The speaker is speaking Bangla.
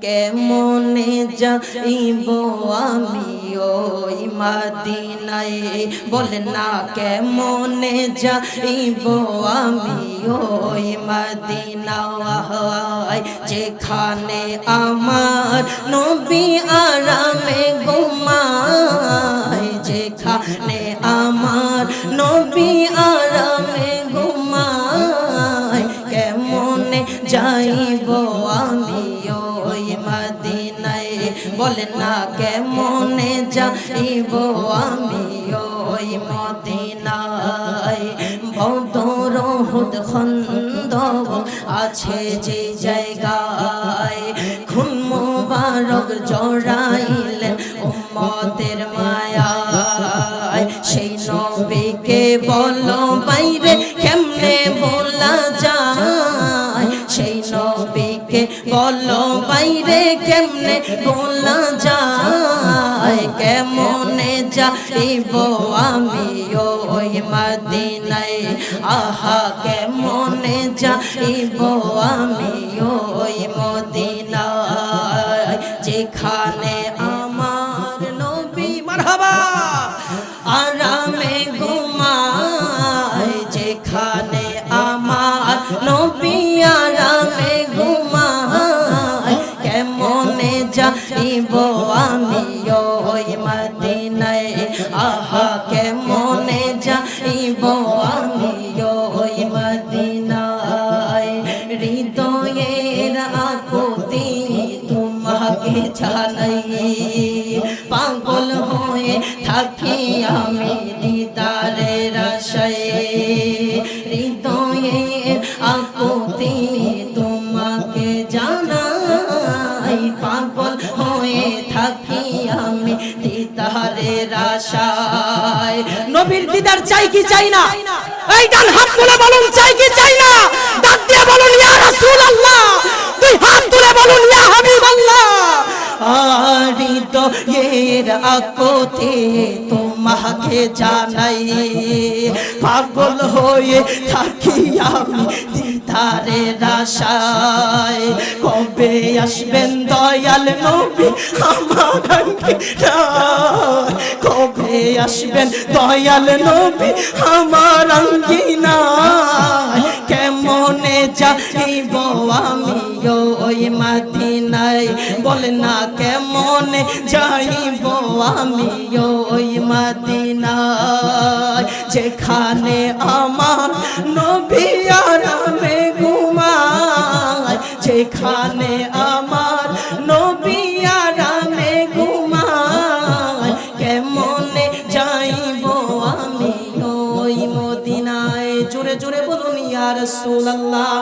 কেমনে যাইব আমি ওই মদিনায়, বলেন না কেমনে যাইব আমি ওই মদিনায়, যেখানে আমার নবী আরামে ঘুমায়, যেখানে আমার নবী আরামে ঘুমায়, কেমনে যাইব আমি ওই মদিনায়, বলেন না কেমনে যাইব আমি ওই মদিনায়। বদর উহুদ খন্দক আছে যে জায়গায়, খুন মুবারক জড়াইলেন উম্মতের মায়ায়, সেই নবীকে বলো বাইরে কেমনে বলা যায়, সেই নবীকে বলো বাইরে কেমনে বলা যায়, কেমনে যাইব আমি ওই মদিনায়, আহা কেমনে যাইব আমি ওই মদিনায়, যেখানে আমার নবী মারহাবা আরামে ঘুমায়, যেখানে আমার নবী আরামে ঘুমায়, কেমনে যাইব আমি ওই মদিনায়, আহা কেমনে যাইব আমি ওই মদিনায়। হৃদয়ের আকুতি তোমাকে জানাই, পাগল হয়ে থাকি আমি দিদারের আশায়, হৃদয়ের আকুতি তোমাকে জানাই, পাগল হয়ে থাকি আমি দিদারের আশায়। নবীর দিদার চাই কি চাই না? এই ডান হাত তুলে বলুন চাই কি চাই না? ডাক দিয়ে বলুন ইয়া রাসূলুল্লাহ, দুই হাত তুলে বলুন ইয়া হাবিবাল্লাহ। হৃদয়ের আকুতি তোমাকে জানাই, পাগল হয়ে থাকি আমি দিদারের আশায়, কবে আসবেন দয়াল নবী আমার আঙ্গিনায়, কবে আসবেন দয়াল নবী আমার আঙ্গিনায়, কেমনে যাইব আমি ওই মদিনায়, বলেন না কেমনে যাইব আমি ওই মদিনায়, যেখানে আমার নবী আরামে ঘুমায়, যেখানে আমার নবী আরামে ঘুমায়, কেমনে যাইব আমি ওই মদিনায়। জোরে জোরে বলুন ইয়া রাসূলুল্লাহ।